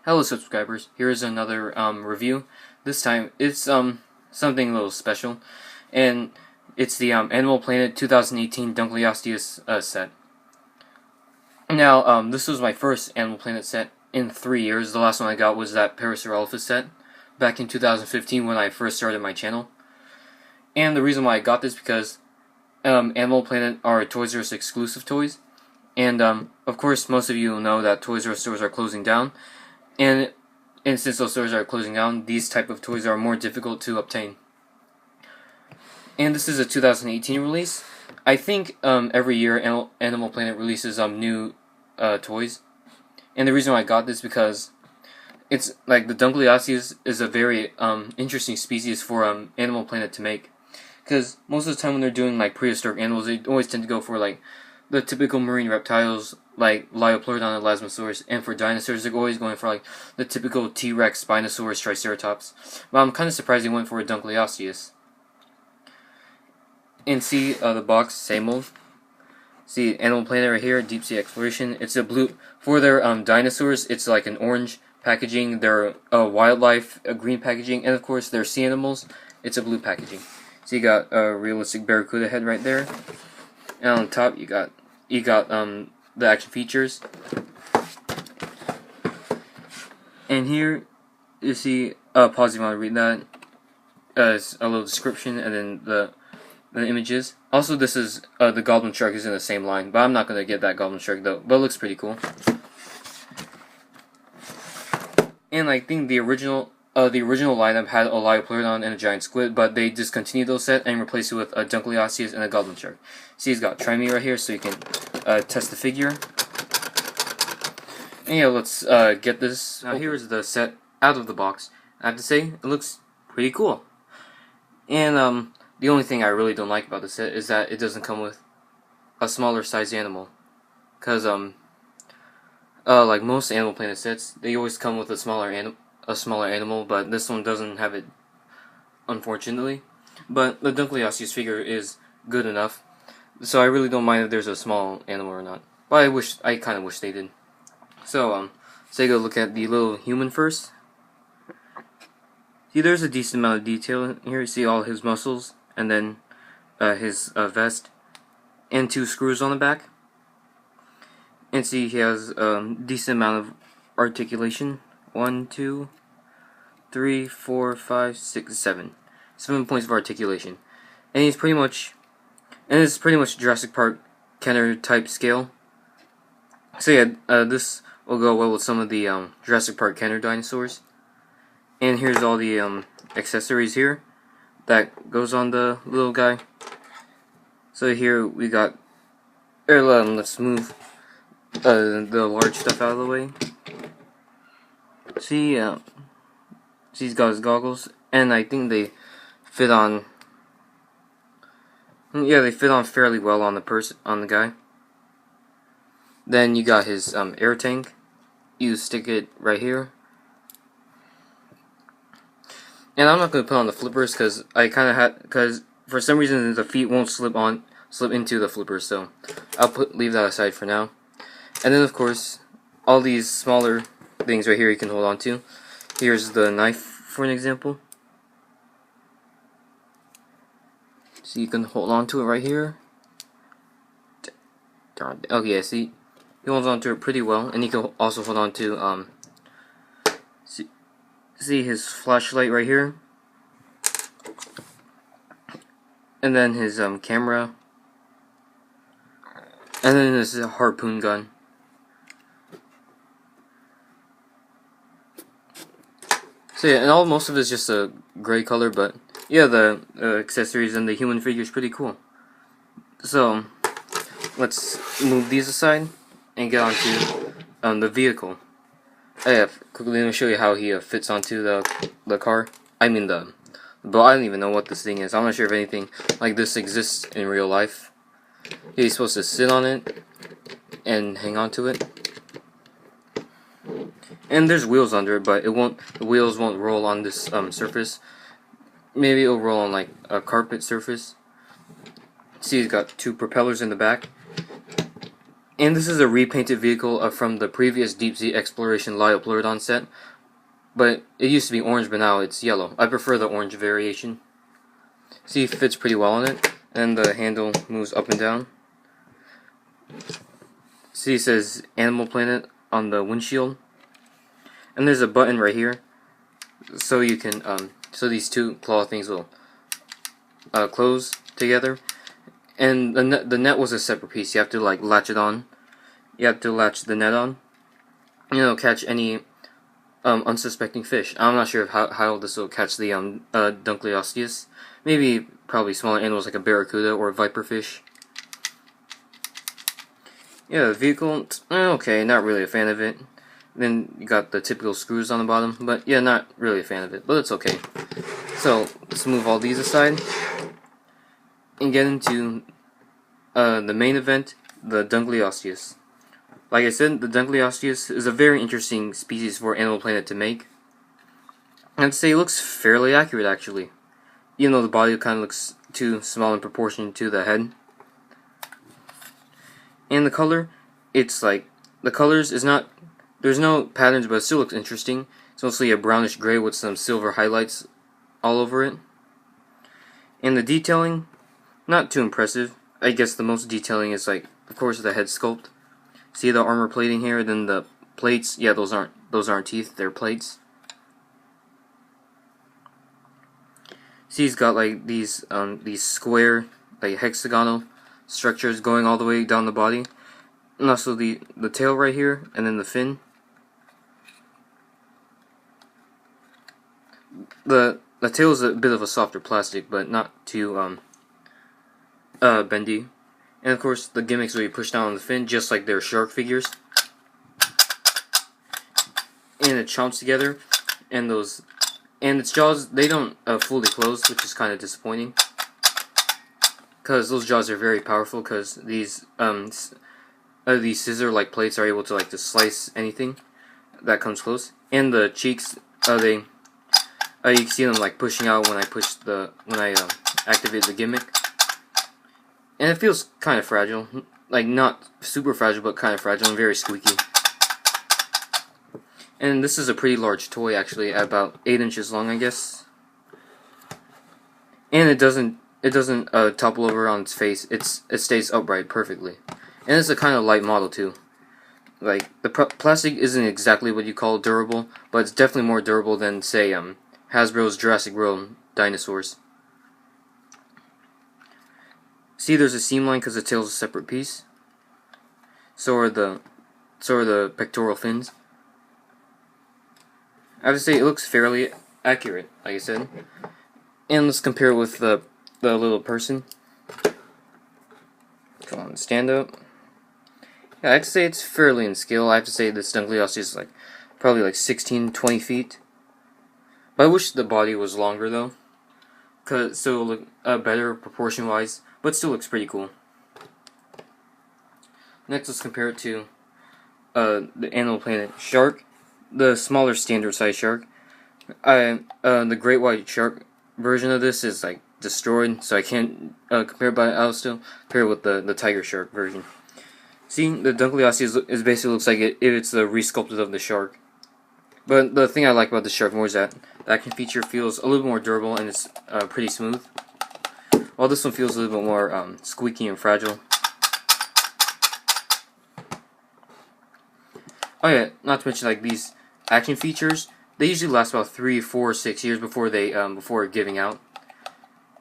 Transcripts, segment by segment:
Hello subscribers, here is another review. This time it's something a little special, and it's the Animal Planet 2018 Dunkleosteus set. Now this was my first Animal Planet set in 3 years. The last one I got was that Parasaurolophus set back in 2015 when I first started my channel. And the reason why I got this because Animal Planet are Toys R Us exclusive toys, and of course most of you know that Toys R Us stores are closing down. And since those stores are closing down, these type of toys are more difficult to obtain. And this is a 2018 release. I think every year Animal Planet releases new toys. And the reason why I got this because it's like the Dunkleosteus is a very interesting species for Animal Planet to make. Because most of the time when they're doing like prehistoric animals, they always tend to go for like the typical marine reptiles like Liopleurodon and Elasmosaurus, and for dinosaurs they're always going for like the typical T-Rex, Spinosaurus, Triceratops. But I'm kind of surprised they went for a Dunkleosteus. And see the box, same mold. See Animal Planet right here, Deep Sea Exploration. It's a blue for their dinosaurs. It's like an orange packaging. Their wildlife, a green packaging, and of course their sea animals. It's a blue packaging. So you got a realistic barracuda head right there, and on top you got the action features. And here you see pause if you want to read that. It's a little description and then the images. Also, this is the Goblin Shark is in the same line, but I'm not gonna get that Goblin Shark though. But it looks pretty cool. And I think the original lineup had a Liopleurodon and a giant squid, but they discontinued those set and replaced it with a Dunkleosteus and a Goblin Shark. See, he's got Try Me right here, so you can test the figure. And yeah, let's get this. Now here's the set out of the box. I have to say, it looks pretty cool. And the only thing I really don't like about the set is that it doesn't come with a smaller sized animal. Cause like most Animal Planet sets, they always come with a smaller animal, but this one doesn't have it, unfortunately. But the Dunkleosteus figure is good enough, so I really don't mind if there's a small animal or not. But I kind of wish they did. So let's take a look at the little human first. See, there's a decent amount of detail here. You see all his muscles, and then his vest, and 2 screws on the back. And see, he has a decent amount of articulation. 1, 2, 3, 4, 5, 6, 7. 7 points of articulation. And it's pretty much Jurassic Park Kenner type scale. So yeah, this will go well with some of the Jurassic Park Kenner dinosaurs. And here's all the accessories here that goes on the little guy. So here we got, let's move the large stuff out of the way. See, he's got his goggles, and I think they fit on. Yeah, they fit on fairly well on the guy. Then you got his air tank. You stick it right here. And I'm not gonna put on the flippers because for some reason the feet won't slip into the flippers, so I'll leave that aside for now. And then of course all these smaller things right here you can hold on to. Here's the knife for an example. So you can hold on to it right here. Okay, yeah, see, he holds on to it pretty well, and you can also hold on to see his flashlight right here, and then his camera, and then this is a harpoon gun. So yeah, and most of it is just a gray color, but yeah, the accessories and the human figure is pretty cool. So let's move these aside and get onto the vehicle. Quickly let me show you how he fits onto the car. I mean but I don't even know what this thing is. I'm not sure if anything like this exists in real life. He's supposed to sit on it and hang on to it. And there's wheels under it, but the wheels won't roll on this surface. Maybe it'll roll on like a carpet surface. See, he's got 2 propellers in the back. And this is a repainted vehicle from the previous Deep Sea Exploration Liopleurodon set. But it used to be orange, but now it's yellow. I prefer the orange variation. See, it fits pretty well on it. And the handle moves up and down. See, it says Animal Planet on the windshield. And there's a button right here. So you can, so these two claw things will close together. And the net was a separate piece. You have to like latch it on. You have to latch the net on. You know, catch any unsuspecting fish. I'm not sure how this will catch the Dunkleosteus. Maybe probably smaller animals like a barracuda or a viperfish. Yeah, the vehicle, okay, not really a fan of it. Then you got the typical screws on the bottom, but yeah, not really a fan of it, but it's okay. So let's move all these aside and get into the main event, the Dunkleosteus. Like I said, the Dunkleosteus is a very interesting species for Animal Planet to make. I'd say it looks fairly accurate, actually. Even though the body kind of looks too small in proportion to the head. And the color, it's like, the colors is not, there's no patterns, but it still looks interesting. It's mostly a brownish gray with some silver highlights all over it. And the detailing, not too impressive. I guess the most detailing is like, of course, the head sculpt. See the armor plating here, then the plates, yeah, those aren't teeth, they're plates. See, he's got like these square, like hexagonal structures going all the way down the body. And also the tail right here, and then the fin. The tail is a bit of a softer plastic, but not too bendy. And of course, the gimmicks where you push down on the fin, just like their shark figures. And it chomps together, and its jaws, they don't fully close, which is kind of disappointing. Because those jaws are very powerful, because these scissor-like plates are able to like to slice anything that comes close. And the cheeks, you can see them like pushing out when I activate the gimmick. And it feels kind of fragile, like not super fragile, but kind of fragile and very squeaky. And this is a pretty large toy, actually, at about 8 inches long, I guess. And it doesn't topple over on its face. It stays upright perfectly. And it's a kind of light model too. Like the plastic isn't exactly what you call durable, but it's definitely more durable than say Hasbro's Jurassic World dinosaurs. See, there's a seam line because the tail's a separate piece. So are the pectoral fins. I have to say it looks fairly accurate, like I said. And let's compare it with the little person. Come on, stand up. Yeah, I'd say it's fairly in scale. I have to say this Dunkleosteus is like probably like 16-20 feet. But I wish the body was longer though, so it'll look better proportion wise, but still looks pretty cool. Next, let's compare it to the Animal Planet shark, the smaller standard size shark. The great white shark version of this is like destroyed, so I can't compare it, but I'll still compare it with the tiger shark version. See, the Dunkleosteus is basically looks like it's the resculpted of the shark. But the thing I like about the shark more is that the action feature feels a little more durable and it's pretty smooth. While this one feels a little bit more squeaky and fragile. Oh yeah, not to mention like these action features, they usually last about 3, 4, 6 years before they before giving out.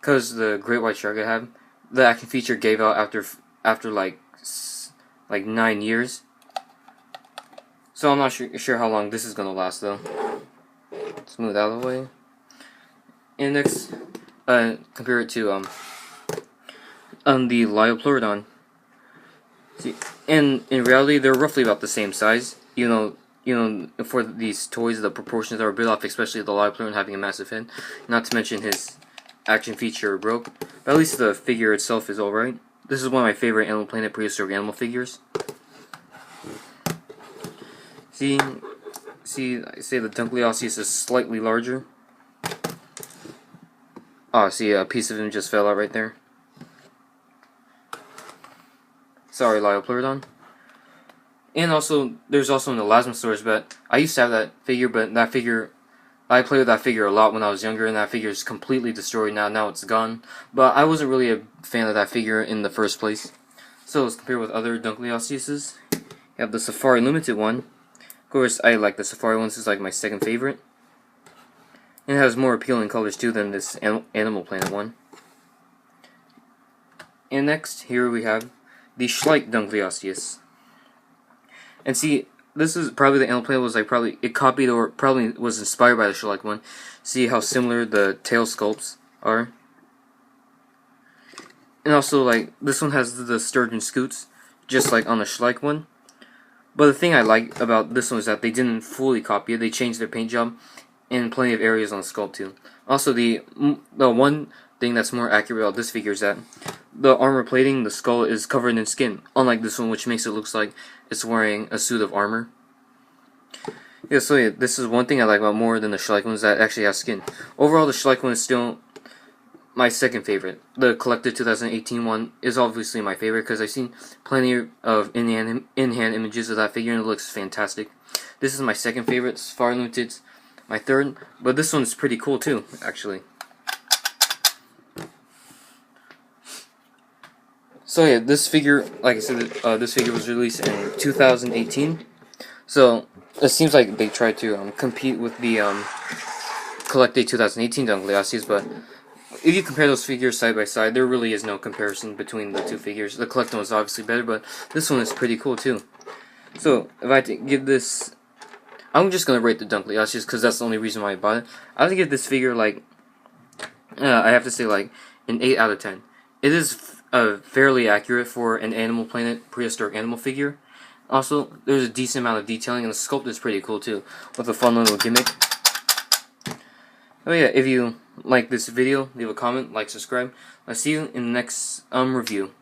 Cause the great white shark I have, the action feature gave out after like 9 years. So I'm not sure how long this is gonna last though. Let's move it out of the way. And next, compare it to the Liopleurodon. See, and in reality, they're roughly about the same size. You know, for these toys, the proportions are a bit off, especially the Liopleurodon having a massive head. Not to mention his action feature broke. But at least the figure itself is alright. This is one of my favorite Animal Planet prehistoric animal figures. See, I say the Dunkleosteus is slightly larger. Oh, see, a piece of him just fell out right there. Sorry, Liopleurodon. And also, there's also in the Elasmosaurus, but I used to have that figure, but that figure, I played with that figure a lot when I was younger, and that figure is completely destroyed now. Now it's gone. But I wasn't really a fan of that figure in the first place. So let's compare with other Dunkleosteuses. You have the Safari Limited one. Of course, I like the Safari one. This is like my second favorite. And it has more appealing colors too than this Animal Planet one. And next, here we have the Schleich Dunkleosteus. And see, this is probably the Animal Planet was like it copied or probably was inspired by the Schleich one. See how similar the tail sculpts are. And also, like, this one has the sturgeon scoots, just like on the Schleich one. But the thing I like about this one is that they didn't fully copy it. They changed their paint job in plenty of areas on the sculpt too. Also, the one thing that's more accurate about this figure is that the armor plating, the skull, is covered in skin, unlike this one, which makes it look like it's wearing a suit of armor. Yeah, so yeah, this is one thing I like about more than the Schleich ones that actually have skin. Overall, the Schleich one is still my second favorite. The Collected 2018 one is obviously my favorite because I've seen plenty of in-hand images of that figure and it looks fantastic. This is my second favorite. Safari Limited's my third, but this one's pretty cool too, actually. So yeah, this figure, like I said, this figure was released in 2018. So it seems like they tried to compete with the Collected 2018 Dunkleosteus, but if you compare those figures side by side, there really is no comparison between the two figures. The Collected one is obviously better, but this one is pretty cool too. So if I had to give this, I'm just gonna rate the Dunkleosteus because that's the only reason why I bought it. I have to give this figure like, I have to say like an 8 out of 10. It is fairly accurate for an Animal Planet prehistoric animal figure. Also, there's a decent amount of detailing, and the sculpt is pretty cool too, with a fun little gimmick. Oh yeah, if you like this video, leave a comment, like, subscribe. I'll see you in the next review.